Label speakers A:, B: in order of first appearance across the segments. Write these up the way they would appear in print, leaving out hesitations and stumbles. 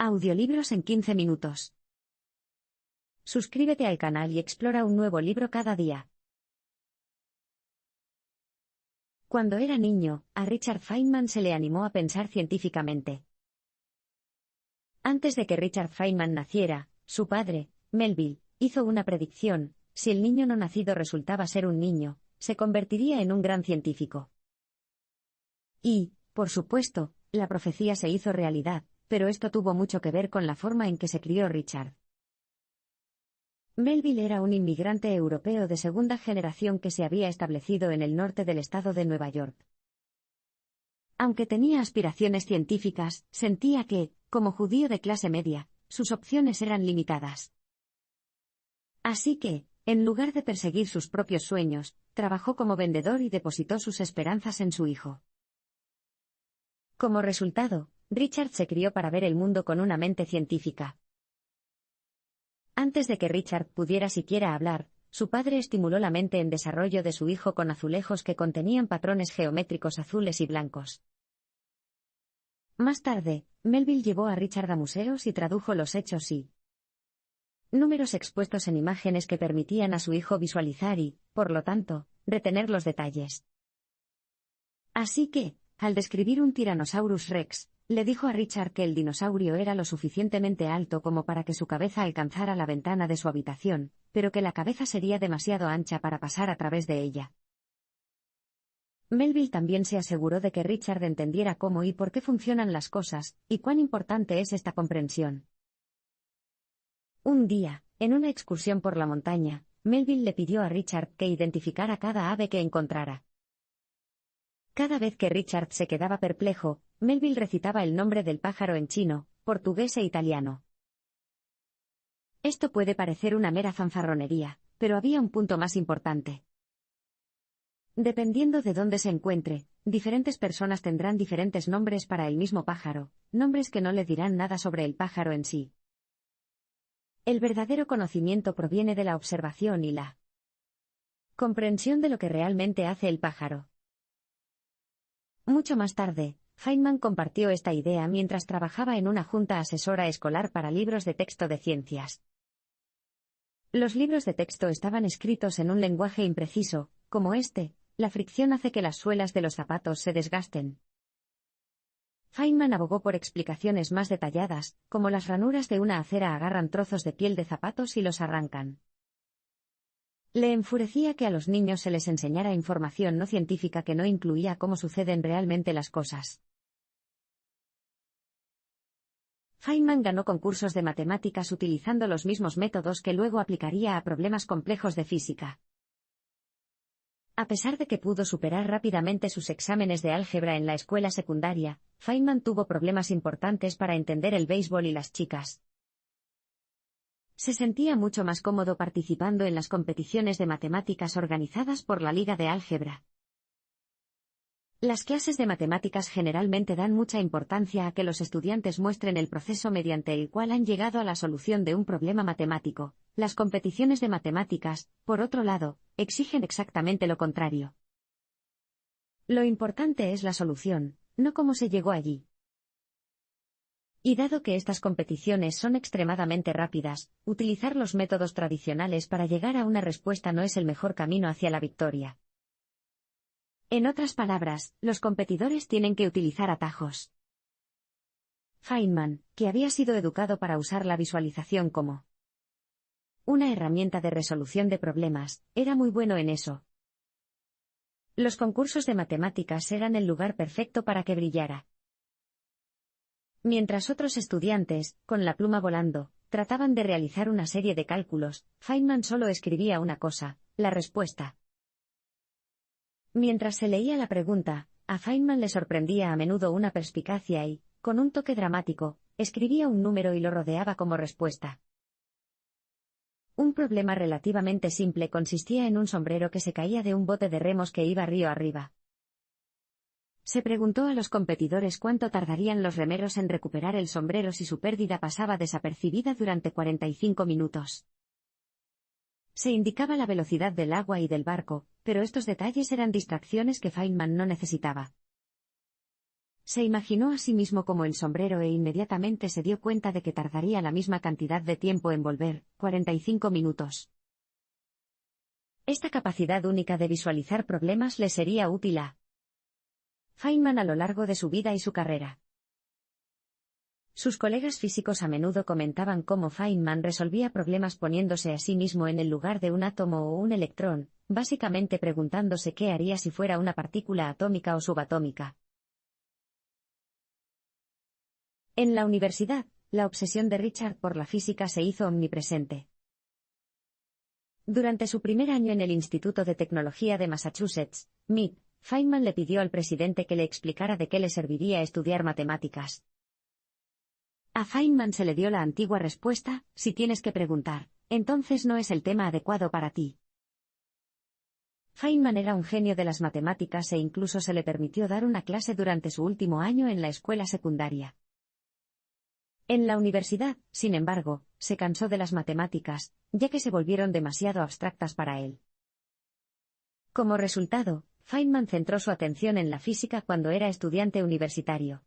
A: Audiolibros en 15 minutos. Suscríbete al canal y explora un nuevo libro cada día. Cuando era niño, a Richard Feynman se le animó a pensar científicamente. Antes de que Richard Feynman naciera, su padre, Melville, hizo una predicción: si el niño no nacido resultaba ser un niño, se convertiría en un gran científico. Y, por supuesto, la profecía se hizo realidad, pero esto tuvo mucho que ver con la forma en que se crió Richard. Melville era un inmigrante europeo de segunda generación que se había establecido en el norte del estado de Nueva York. Aunque tenía aspiraciones científicas, sentía que, como judío de clase media, sus opciones eran limitadas. Así que, en lugar de perseguir sus propios sueños, trabajó como vendedor y depositó sus esperanzas en su hijo. Como resultado, Richard se crió para ver el mundo con una mente científica. Antes de que Richard pudiera siquiera hablar, su padre estimuló la mente en desarrollo de su hijo con azulejos que contenían patrones geométricos azules y blancos. Más tarde, Melville llevó a Richard a museos y tradujo los hechos y números expuestos en imágenes que permitían a su hijo visualizar y, por lo tanto, retener los detalles. Así que, al describir un Tyrannosaurus Rex, le dijo a Richard que el dinosaurio era lo suficientemente alto como para que su cabeza alcanzara la ventana de su habitación, pero que la cabeza sería demasiado ancha para pasar a través de ella. Melville también se aseguró de que Richard entendiera cómo y por qué funcionan las cosas, y cuán importante es esta comprensión. Un día, en una excursión por la montaña, Melville le pidió a Richard que identificara cada ave que encontrara. Cada vez que Richard se quedaba perplejo, Melville recitaba el nombre del pájaro en chino, portugués e italiano. Esto puede parecer una mera fanfarronería, pero había un punto más importante. Dependiendo de dónde se encuentre, diferentes personas tendrán diferentes nombres para el mismo pájaro, nombres que no le dirán nada sobre el pájaro en sí. El verdadero conocimiento proviene de la observación y la comprensión de lo que realmente hace el pájaro. Mucho más tarde, Feynman compartió esta idea mientras trabajaba en una junta asesora escolar para libros de texto de ciencias. Los libros de texto estaban escritos en un lenguaje impreciso, como este: la fricción hace que las suelas de los zapatos se desgasten. Feynman abogó por explicaciones más detalladas, como las ranuras de una acera agarran trozos de piel de zapatos y los arrancan. Le enfurecía que a los niños se les enseñara información no científica que no incluía cómo suceden realmente las cosas. Feynman ganó concursos de matemáticas utilizando los mismos métodos que luego aplicaría a problemas complejos de física. A pesar de que pudo superar rápidamente sus exámenes de álgebra en la escuela secundaria, Feynman tuvo problemas importantes para entender el béisbol y las chicas. Se sentía mucho más cómodo participando en las competiciones de matemáticas organizadas por la Liga de Álgebra. Las clases de matemáticas generalmente dan mucha importancia a que los estudiantes muestren el proceso mediante el cual han llegado a la solución de un problema matemático. Las competiciones de matemáticas, por otro lado, exigen exactamente lo contrario. Lo importante es la solución, no cómo se llegó allí. Y dado que estas competiciones son extremadamente rápidas, utilizar los métodos tradicionales para llegar a una respuesta no es el mejor camino hacia la victoria. En otras palabras, los competidores tienen que utilizar atajos. Feynman, que había sido educado para usar la visualización como una herramienta de resolución de problemas, era muy bueno en eso. Los concursos de matemáticas eran el lugar perfecto para que brillara. Mientras otros estudiantes, con la pluma volando, trataban de realizar una serie de cálculos, Feynman solo escribía una cosa: la respuesta. Mientras se leía la pregunta, a Feynman le sorprendía a menudo una perspicacia y, con un toque dramático, escribía un número y lo rodeaba como respuesta. Un problema relativamente simple consistía en un sombrero que se caía de un bote de remos que iba río arriba. Se preguntó a los competidores cuánto tardarían los remeros en recuperar el sombrero si su pérdida pasaba desapercibida durante 45 minutos. Se indicaba la velocidad del agua y del barco, pero estos detalles eran distracciones que Feynman no necesitaba. Se imaginó a sí mismo como el sombrero e inmediatamente se dio cuenta de que tardaría la misma cantidad de tiempo en volver, 45 minutos. Esta capacidad única de visualizar problemas le sería útil a Feynman a lo largo de su vida y su carrera. Sus colegas físicos a menudo comentaban cómo Feynman resolvía problemas poniéndose a sí mismo en el lugar de un átomo o un electrón, básicamente preguntándose qué haría si fuera una partícula atómica o subatómica. En la universidad, la obsesión de Richard por la física se hizo omnipresente. Durante su primer año en el Instituto de Tecnología de Massachusetts, MIT, Feynman le pidió al presidente que le explicara de qué le serviría estudiar matemáticas. A Feynman se le dio la antigua respuesta: si tienes que preguntar, entonces no es el tema adecuado para ti. Feynman era un genio de las matemáticas e incluso se le permitió dar una clase durante su último año en la escuela secundaria. En la universidad, sin embargo, se cansó de las matemáticas, ya que se volvieron demasiado abstractas para él. Como resultado, Feynman centró su atención en la física cuando era estudiante universitario.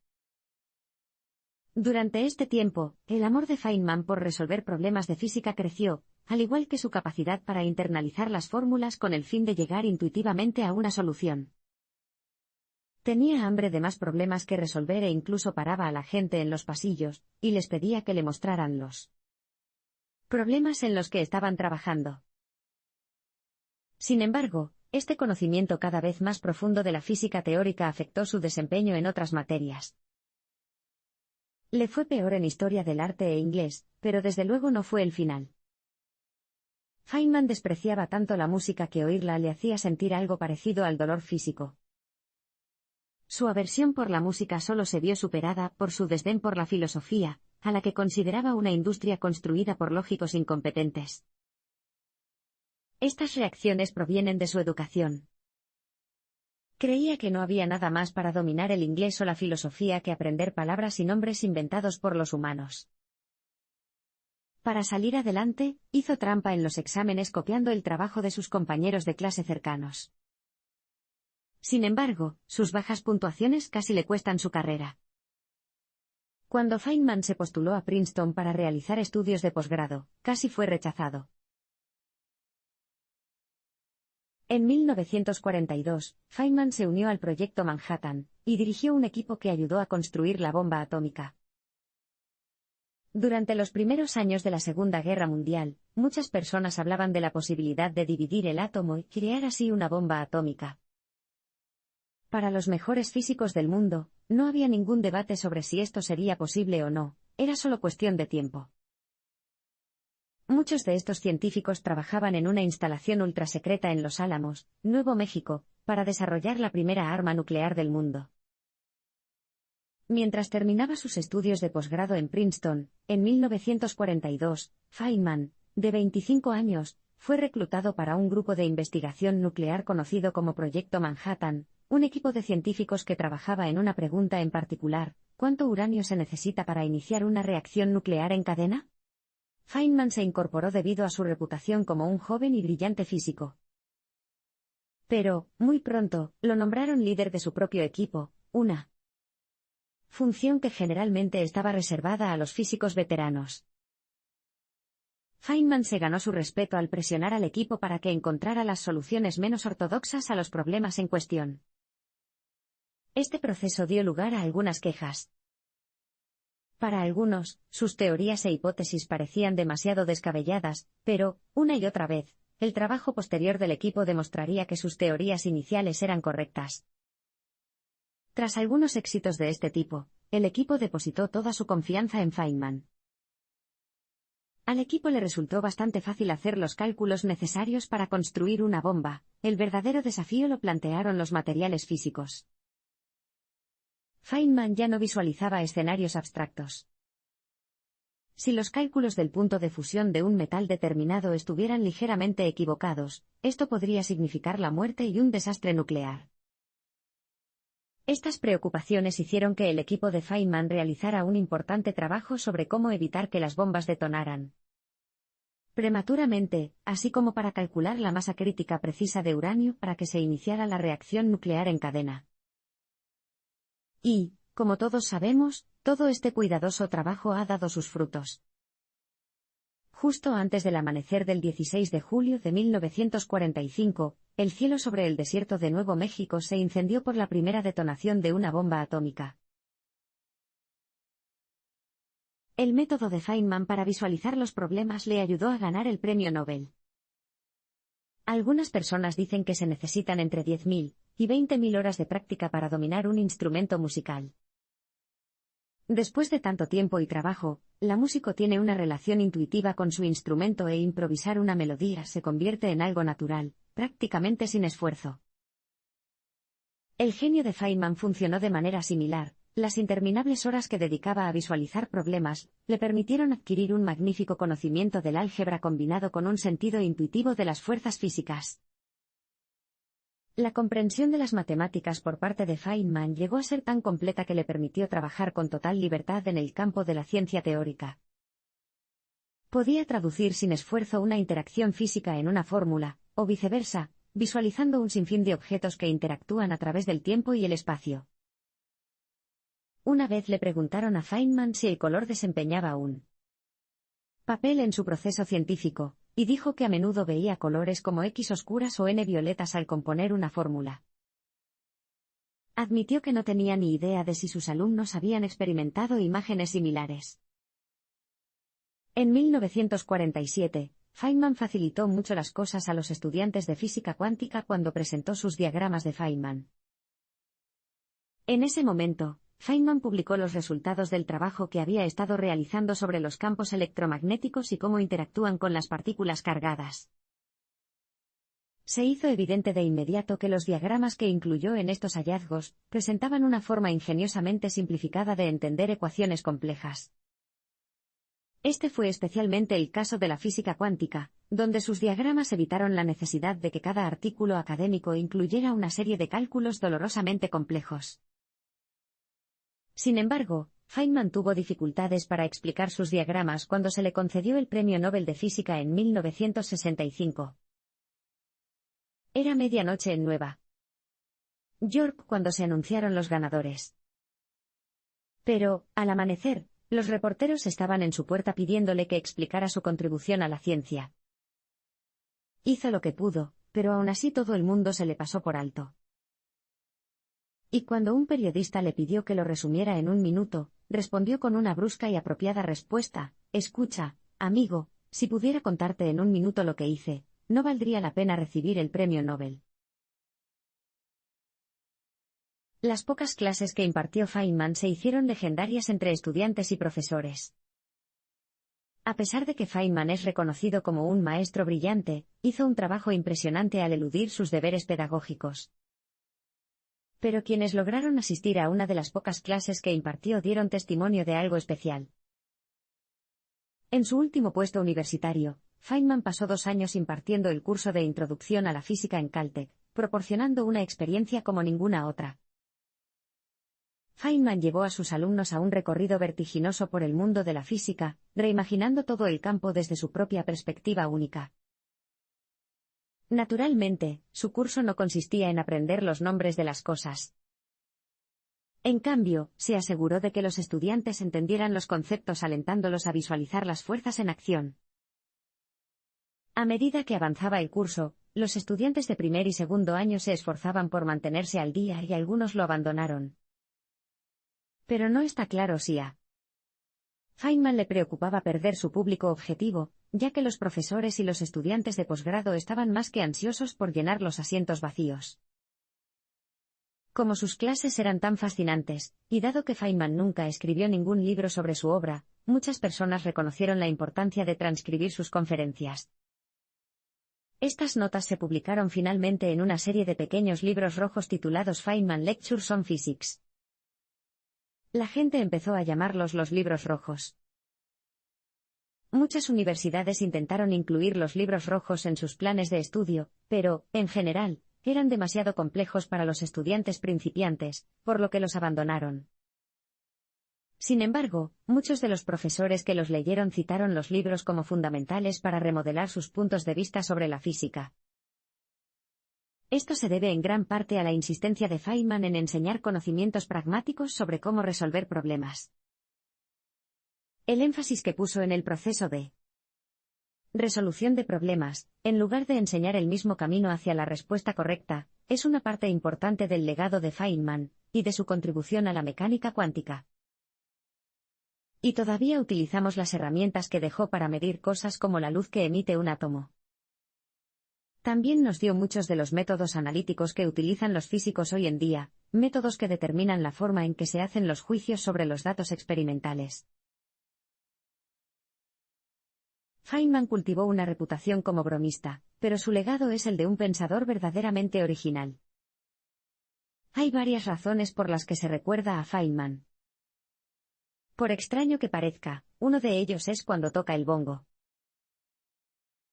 A: Durante este tiempo, el amor de Feynman por resolver problemas de física creció, al igual que su capacidad para internalizar las fórmulas con el fin de llegar intuitivamente a una solución. Tenía hambre de más problemas que resolver e incluso paraba a la gente en los pasillos, y les pedía que le mostraran los problemas en los que estaban trabajando. Sin embargo, este conocimiento cada vez más profundo de la física teórica afectó su desempeño en otras materias. Le fue peor en historia del arte e inglés, pero desde luego no fue el final. Feynman despreciaba tanto la música que oírla le hacía sentir algo parecido al dolor físico. Su aversión por la música solo se vio superada por su desdén por la filosofía, a la que consideraba una industria construida por lógicos incompetentes. Estas reacciones provienen de su educación. Creía que no había nada más para dominar el inglés o la filosofía que aprender palabras y nombres inventados por los humanos. Para salir adelante, hizo trampa en los exámenes copiando el trabajo de sus compañeros de clase cercanos. Sin embargo, sus bajas puntuaciones casi le cuestan su carrera. Cuando Feynman se postuló a Princeton para realizar estudios de posgrado, casi fue rechazado. En 1942, Feynman se unió al Proyecto Manhattan, y dirigió un equipo que ayudó a construir la bomba atómica. Durante los primeros años de la Segunda Guerra Mundial, muchas personas hablaban de la posibilidad de dividir el átomo y crear así una bomba atómica. Para los mejores físicos del mundo, no había ningún debate sobre si esto sería posible o no, era solo cuestión de tiempo. Muchos de estos científicos trabajaban en una instalación ultrasecreta en Los Álamos, Nuevo México, para desarrollar la primera arma nuclear del mundo. Mientras terminaba sus estudios de posgrado en Princeton, en 1942, Feynman, de 25 años, fue reclutado para un grupo de investigación nuclear conocido como Proyecto Manhattan, un equipo de científicos que trabajaba en una pregunta en particular: ¿cuánto uranio se necesita para iniciar una reacción nuclear en cadena? Feynman se incorporó debido a su reputación como un joven y brillante físico. Pero, muy pronto, lo nombraron líder de su propio equipo, una función que generalmente estaba reservada a los físicos veteranos. Feynman se ganó su respeto al presionar al equipo para que encontrara las soluciones menos ortodoxas a los problemas en cuestión. Este proceso dio lugar a algunas quejas. Para algunos, sus teorías e hipótesis parecían demasiado descabelladas, pero, una y otra vez, el trabajo posterior del equipo demostraría que sus teorías iniciales eran correctas. Tras algunos éxitos de este tipo, el equipo depositó toda su confianza en Feynman. Al equipo le resultó bastante fácil hacer los cálculos necesarios para construir una bomba. El verdadero desafío lo plantearon los materiales físicos. Feynman ya no visualizaba escenarios abstractos. Si los cálculos del punto de fusión de un metal determinado estuvieran ligeramente equivocados, esto podría significar la muerte y un desastre nuclear. Estas preocupaciones hicieron que el equipo de Feynman realizara un importante trabajo sobre cómo evitar que las bombas detonaran prematuramente, así como para calcular la masa crítica precisa de uranio para que se iniciara la reacción nuclear en cadena. Y, Como todos sabemos, todo este cuidadoso trabajo ha dado sus frutos. Justo antes del amanecer del 16 de julio de 1945, el cielo sobre el desierto de Nuevo México se incendió por la primera detonación de una bomba atómica. El método de Feynman para visualizar los problemas le ayudó a ganar el premio Nobel. Algunas personas dicen que se necesitan entre 10.000 y 20.000 horas de práctica para dominar un instrumento musical. Después de tanto tiempo y trabajo, la músico tiene una relación intuitiva con su instrumento e improvisar una melodía se convierte en algo natural, prácticamente sin esfuerzo. El genio de Feynman funcionó de manera similar. Las interminables horas que dedicaba a visualizar problemas le permitieron adquirir un magnífico conocimiento del álgebra combinado con un sentido intuitivo de las fuerzas físicas. La comprensión de las matemáticas por parte de Feynman llegó a ser tan completa que le permitió trabajar con total libertad en el campo de la ciencia teórica. Podía traducir sin esfuerzo una interacción física en una fórmula, o viceversa, visualizando un sinfín de objetos que interactúan a través del tiempo y el espacio. Una vez le preguntaron a Feynman si el color desempeñaba un papel en su proceso científico, y dijo que a menudo veía colores como X oscuras o N violetas al componer una fórmula. Admitió que no tenía ni idea de si sus alumnos habían experimentado imágenes similares. En 1947, Feynman facilitó mucho las cosas a los estudiantes de física cuántica cuando presentó sus diagramas de Feynman. En ese momento, Feynman publicó los resultados del trabajo que había estado realizando sobre los campos electromagnéticos y cómo interactúan con las partículas cargadas. Se hizo evidente de inmediato que los diagramas que incluyó en estos hallazgos presentaban una forma ingeniosamente simplificada de entender ecuaciones complejas. Este fue especialmente el caso de la física cuántica, donde sus diagramas evitaron la necesidad de que cada artículo académico incluyera una serie de cálculos dolorosamente complejos. Sin embargo, Feynman tuvo dificultades para explicar sus diagramas cuando se le concedió el Premio Nobel de Física en 1965. Era medianoche en Nueva York cuando se anunciaron los ganadores. Pero, al amanecer, los reporteros estaban en su puerta pidiéndole que explicara su contribución a la ciencia. Hizo lo que pudo, pero aún así todo el mundo se le pasó por alto. Y cuando un periodista le pidió que lo resumiera en un minuto, respondió con una brusca y apropiada respuesta: «Escucha, amigo, si pudiera contarte en un minuto lo que hice, no valdría la pena recibir el premio Nobel». Las pocas clases que impartió Feynman se hicieron legendarias entre estudiantes y profesores. A pesar de que Feynman es reconocido como un maestro brillante, hizo un trabajo impresionante al eludir sus deberes pedagógicos. Pero quienes lograron asistir a una de las pocas clases que impartió dieron testimonio de algo especial. En su último puesto universitario, Feynman pasó 2 años impartiendo el curso de Introducción a la Física en Caltech, proporcionando una experiencia como ninguna otra. Feynman llevó a sus alumnos a un recorrido vertiginoso por el mundo de la física, reimaginando todo el campo desde su propia perspectiva única. Naturalmente, su curso no consistía en aprender los nombres de las cosas. En cambio, se aseguró de que los estudiantes entendieran los conceptos alentándolos a visualizar las fuerzas en acción. A medida que avanzaba el curso, los estudiantes de primer y segundo año se esforzaban por mantenerse al día y algunos lo abandonaron. Pero no está claro si a Feynman le preocupaba perder su público objetivo, ya que los profesores y los estudiantes de posgrado estaban más que ansiosos por llenar los asientos vacíos. Como sus clases eran tan fascinantes, y dado que Feynman nunca escribió ningún libro sobre su obra, muchas personas reconocieron la importancia de transcribir sus conferencias. Estas notas se publicaron finalmente en una serie de pequeños libros rojos titulados Feynman Lectures on Physics. La gente empezó a llamarlos los libros rojos. Muchas universidades intentaron incluir los libros rojos en sus planes de estudio, pero, en general, eran demasiado complejos para los estudiantes principiantes, por lo que los abandonaron. Sin embargo, muchos de los profesores que los leyeron citaron los libros como fundamentales para remodelar sus puntos de vista sobre la física. Esto se debe en gran parte a la insistencia de Feynman en enseñar conocimientos pragmáticos sobre cómo resolver problemas. El énfasis que puso en el proceso de resolución de problemas, en lugar de enseñar el mismo camino hacia la respuesta correcta, es una parte importante del legado de Feynman, y de su contribución a la mecánica cuántica. Y todavía utilizamos las herramientas que dejó para medir cosas como la luz que emite un átomo. También nos dio muchos de los métodos analíticos que utilizan los físicos hoy en día, métodos que determinan la forma en que se hacen los juicios sobre los datos experimentales. Feynman cultivó una reputación como bromista, pero su legado es el de un pensador verdaderamente original. Hay varias razones por las que se recuerda a Feynman. Por extraño que parezca, uno de ellos es cuando toca el bongo.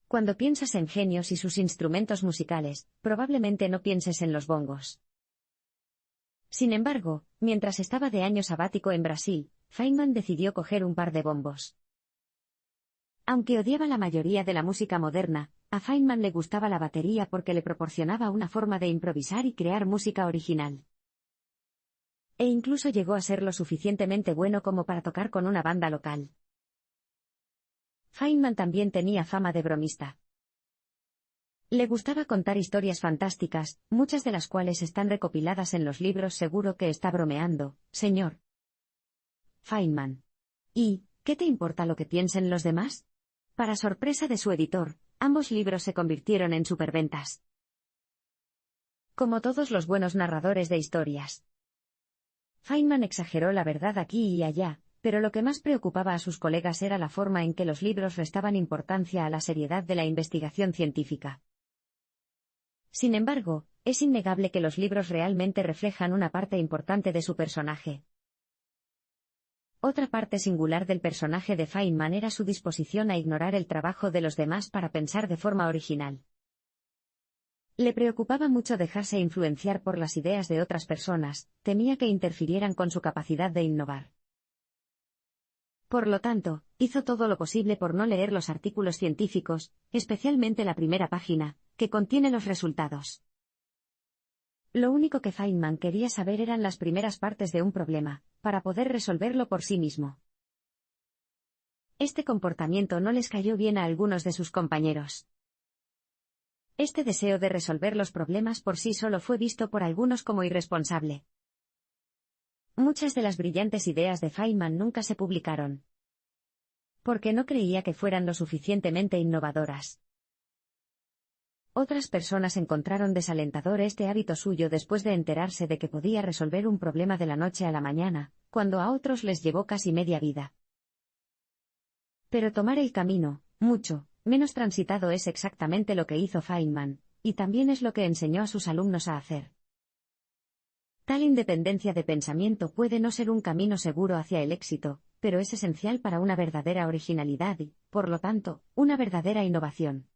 A: Cuando piensas en genios y sus instrumentos musicales, probablemente no pienses en los bongos. Sin embargo, mientras estaba de año sabático en Brasil, Feynman decidió coger un par de bombos. Aunque odiaba la mayoría de la música moderna, a Feynman le gustaba la batería porque le proporcionaba una forma de improvisar y crear música original. E incluso llegó a ser lo suficientemente bueno como para tocar con una banda local. Feynman también tenía fama de bromista. Le gustaba contar historias fantásticas, muchas de las cuales están recopiladas en los libros. Seguro que está bromeando, señor Feynman. ¿Y qué te importa lo que piensen los demás? Para sorpresa de su editor, ambos libros se convirtieron en superventas. Como todos los buenos narradores de historias, Feynman exageró la verdad aquí y allá, pero lo que más preocupaba a sus colegas era la forma en que los libros restaban importancia a la seriedad de la investigación científica. Sin embargo, es innegable que los libros realmente reflejan una parte importante de su personaje. Otra parte singular del personaje de Feynman era su disposición a ignorar el trabajo de los demás para pensar de forma original. Le preocupaba mucho dejarse influenciar por las ideas de otras personas, temía que interfirieran con su capacidad de innovar. Por lo tanto, hizo todo lo posible por no leer los artículos científicos, especialmente la primera página, que contiene los resultados. Lo único que Feynman quería saber eran las primeras partes de un problema, para poder resolverlo por sí mismo. Este comportamiento no les cayó bien a algunos de sus compañeros. Este deseo de resolver los problemas por sí solo fue visto por algunos como irresponsable. Muchas de las brillantes ideas de Feynman nunca se publicaron, porque no creía que fueran lo suficientemente innovadoras. Otras personas encontraron desalentador este hábito suyo después de enterarse de que podía resolver un problema de la noche a la mañana, cuando a otros les llevó casi media vida. Pero tomar el camino, mucho menos transitado, es exactamente lo que hizo Feynman, y también es lo que enseñó a sus alumnos a hacer. Tal independencia de pensamiento puede no ser un camino seguro hacia el éxito, pero es esencial para una verdadera originalidad y, por lo tanto, una verdadera innovación.